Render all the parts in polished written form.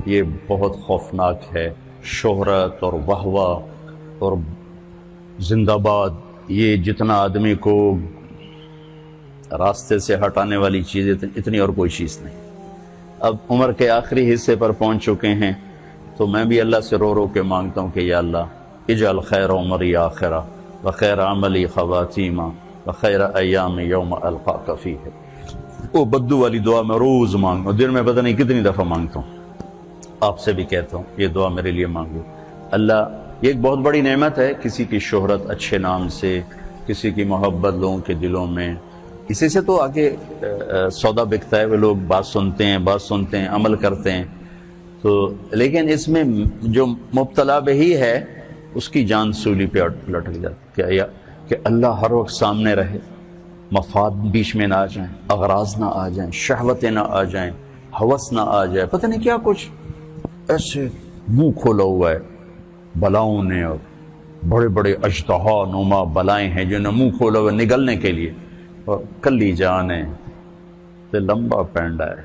یہ بہت خوفناک ہے. شہرت اور واہ اور زندہ باد، یہ جتنا آدمی کو راستے سے ہٹانے والی چیز اتنی اور کوئی چیز نہیں. اب عمر کے آخری حصے پر پہنچ چکے ہیں، تو میں بھی اللہ سے رو رو کے مانگتا ہوں کہ یا اللہ اجعل خیر عمری آخرہ وخیر عملی خواتیمہ وخیر ایام یوم القاک فیہ. وہ بدو والی دعا میں روز مانگتا ہوں، دن میں پتہ نہیں کتنی دفعہ مانگتا ہوں. آپ سے بھی کہتا ہوں یہ دعا میرے لیے مانگو. اللہ، یہ ایک بہت بڑی نعمت ہے، کسی کی شہرت اچھے نام سے، کسی کی محبت لوگوں کے دلوں میں. اسی سے تو آگے سودا بکتا ہے، وہ لوگ بات سنتے ہیں عمل کرتے ہیں. تو لیکن اس میں جو مبتلا بہی ہے اس کی جان سولی پہ لٹک جاتی ہے کہ اللہ ہر وقت سامنے رہے، مفاد بیچ میں نہ آ جائیں، اغراض نہ آ جائیں، شہوتیں نہ آ جائیں، ہوس نہ آ جائے، پتہ نہیں کیا کچھ ایسے منہ کھولا ہوا ہے بلاؤں نے، اور بڑے بڑے اژدہا نما بلائیں ہیں جنہیں منہ کھولا ہوا نگلنے کے لیے. اور کلی جان ہے تے لمبا پینڈا ہے،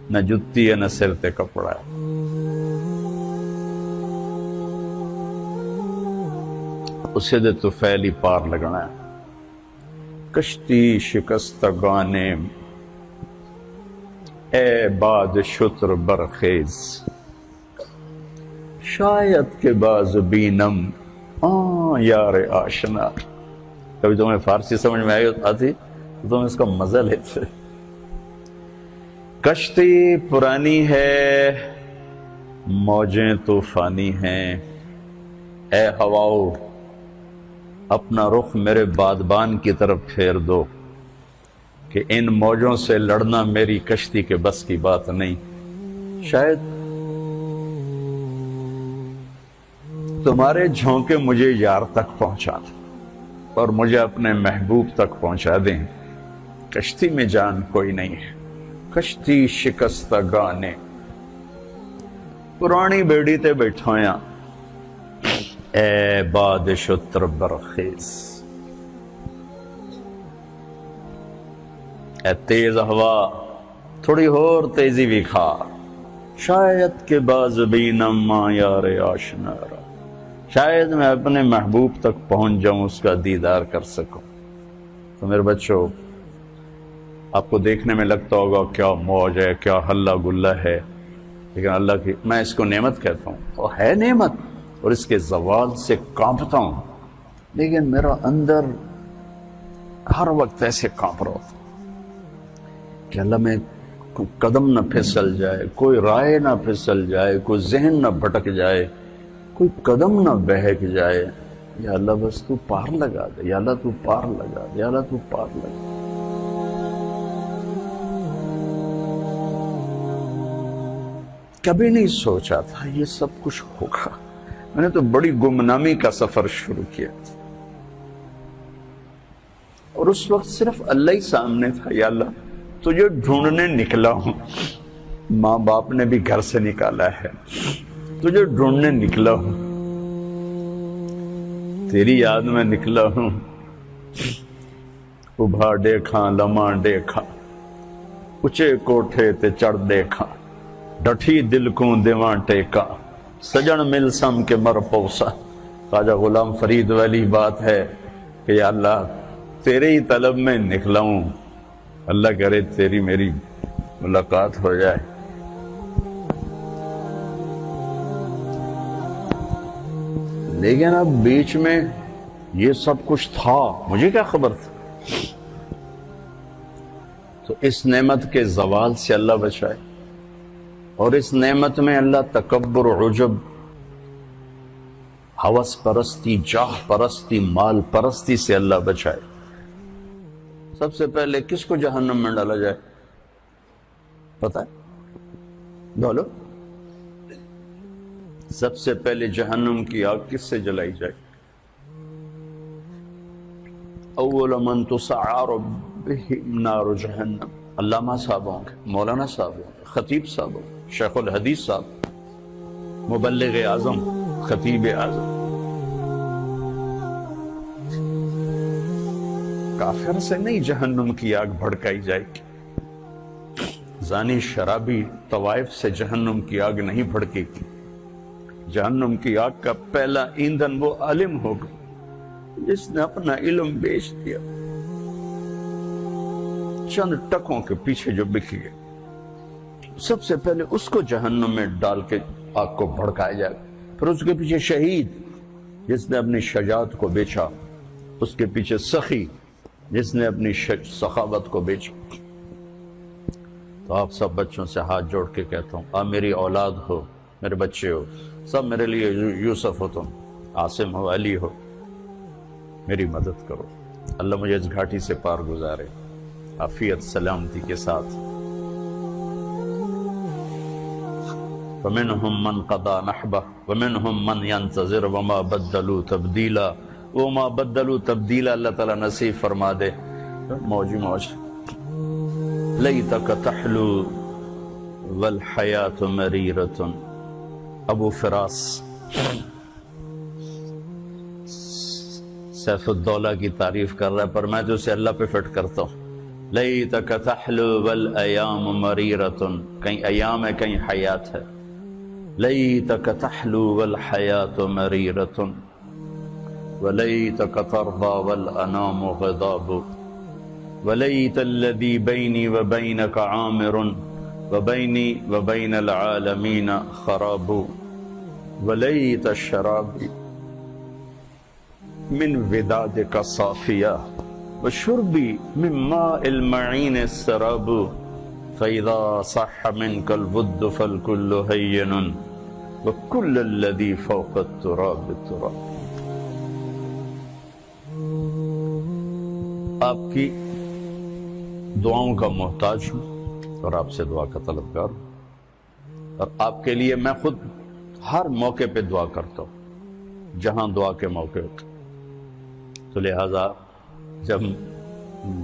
نہ جتی ہے نہ سر تے کپڑا ہے. اسے دے تو فیلی پار لگنا ہے. کشتی شکستگانے اے باد شتر برخیز، شاید کے باز بینم یار آشنا. کبھی تمہیں فارسی سمجھ میں آتی تو تم اس کا مزہ لیتے. کشتی پرانی ہے، موجیں طوفانی ہیں، اے ہواؤ اپنا رخ میرے بادبان کی طرف پھیر دو کہ ان موجوں سے لڑنا میری کشتی کے بس کی بات نہیں. شاید تمہارے جھونکے مجھے یار تک پہنچا دیں اور مجھے اپنے محبوب تک پہنچا دیں. کشتی میں جان کوئی نہیں ہے. کشتی شکستگانے پرانی بیڑی تے بیٹھویاں اے باد شتر برخیز. اے تیز ہوا تھوڑی اور تیزی بھی کھا، شاید کے باز بینم ماں یار آشنا. شاید میں اپنے محبوب تک پہنچ جاؤں، اس کا دیدار کر سکوں. تو میرے بچوں، آپ کو دیکھنے میں لگتا ہوگا کیا موج ہے، کیا ہلا گلا ہے، لیکن اللہ کی، میں اس کو نعمت کہتا ہوں، وہ ہے نعمت، اور اس کے زوال سے کانپتا ہوں، لیکن میرا اندر ہر وقت ایسے کانپ رہا ہوتا کہ اللہ میں کوئی قدم نہ پھسل جائے، کوئی رائے نہ پھسل جائے، کوئی ذہن نہ بھٹک جائے، کوئی قدم نہ بہک جائے. یا اللہ بس تو پار لگا دے، یا اللہ تو پار لگا دے، یا اللہ تو پار لگا دے. کبھی نہیں سوچا تھا یہ سب کچھ ہوگا. میں نے تو بڑی گمنامی کا سفر شروع کیا تھا، اور اس وقت صرف اللہ ہی سامنے تھا. یا اللہ تجھے ڈھونڈنے نکلا ہوں، ماں باپ نے بھی گھر سے نکالا ہے، تجھے ڈھونڈنے نکلا ہوں، تیری یاد میں نکلا ہوں. ابھا دیکھاں لمحہ دیکھاں، اچے کوٹھے تے چڑھ دیکھاں، ڈٹھی دل کو دیواں ٹیکا، سجن مل سم کے مر پوسا. خواجہ غلام فرید والی بات ہے کہ یا اللہ تیرے ہی طلب میں نکلا ہوں، اللہ کرے تیری میری ملاقات ہو جائے. لیکن اب بیچ میں یہ سب کچھ تھا، مجھے کیا خبر تھا. تو اس نعمت کے زوال سے اللہ بچائے، اور اس نعمت میں اللہ تکبر، عجب، ہوس پرستی، جاہ پرستی، مال پرستی سے اللہ بچائے. سب سے پہلے کس کو جہنم میں ڈالا جائے پتہ ہے؟ بولو، سب سے پہلے جہنم کی آگ کس سے جلائی جائے؟ اول من تسعر بهم نار جہنم. علامہ صاحب ہوں گے، مولانا صاحب ہوں گے، خطیب صاحب ہوں گے، شیخ الحدیث صاحب، مبلغ اعظم، خطیب اعظم. کافر سے نہیں جہنم کی آگ بھڑکائی جائے گی، زانی شرابی طوائف سے جہنم کی آگ نہیں بھڑکے گی. جہنم کی آگ کا پہلا ایندھن وہ عالم ہوگا جس نے اپنا علم بیچ دیا، چند ٹکوں کے پیچھے جو بک گئے. سب سے پہلے اس کو جہنم میں ڈال کے آگ کو بھڑکایا جائے. پھر اس کے پیچھے شہید جس نے اپنی شجاعت کو بیچا، اس کے پیچھے سخی جس نے اپنی سخاوت کو بیچا. تو آپ سب بچوں سے ہاتھ جوڑ کے کہتا ہوں، آپ میری اولاد ہو، میرے بچے ہو، سب میرے لیے یوسف ہو، تم عاصم ہو، علی ہو، میری مدد کرو. اللہ مجھے اس گھاٹی سے پار گزارے عافیت سلامتی کے ساتھ. وَمِنْهُمْ مَنْ قَضَى نَحْبَهُ وَمِنْهُمْ مَنْ يَنْتَظِرُ وَمَا بَدَّلُوا تَبْدِيلًا. وَمَا بَدَّلُوا تَبْدِيلًا اللہ تعالیٰ نصیب فرما دے. موجی موج. لَيْتَكَ تَحْلُو وَالْحَيَاةُ مَرِيرَةٌ. ابو فراس سیف الدولہ کی تعریف کر رہا ہے، پر میں تو اسے اللہ پہ فٹ کرتا ہوں. لَيْتَكَ تَحْلُو وَالْأَيَامُ مَرِيرَةٌ. کہیں ایام ہے، کہیں حیات ہے. لَيْتَكَ تَحْلُو وَالْحَيَاةُ مَرِيرَةٌ وَلَيْتَكَ تَرْضَى وَالْأَنَامُ غِضَابُ. وَلَيْتَ الَّذِي بَيْنِي وَبَيْنَكَ عَامِرٌ وَبَيْنِي وَبَيْنَ الْعَالَمِينَ خَرَابُ. وَلَيْتَ الشَّرَابِ من ودادك صافية وشربي من ماء المعين السراب. فإذا صح منك الود فالكل هين وكل الذي فوق التراب التراب. آپ کی دعاؤں کا محتاج ہوں اور آپ سے دعا کا طلبگار ہوں، اور آپ کے لیے میں خود ہر موقع پہ دعا کرتا ہوں جہاں دعا کے موقع ہوتے. تو لہذا جب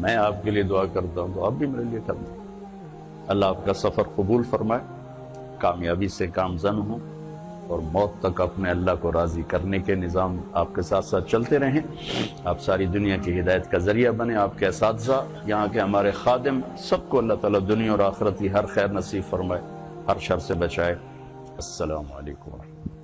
میں آپ کے لیے دعا کرتا ہوں تو آپ بھی میرے لیے کرنا. اللہ آپ کا سفر قبول فرمائے، کامیابی سے کامزن ہوں، اور موت تک اپنے اللہ کو راضی کرنے کے نظام آپ کے ساتھ ساتھ چلتے رہیں. آپ ساری دنیا کی ہدایت کا ذریعہ بنیں. آپ کے اساتذہ، یہاں کے ہمارے خادم، سب کو اللہ تعالیٰ دنیا اور آخرت کی ہر خیر نصیب فرمائے، ہر شر سے بچائے. السلام علیکم ورحمۃ اللہ.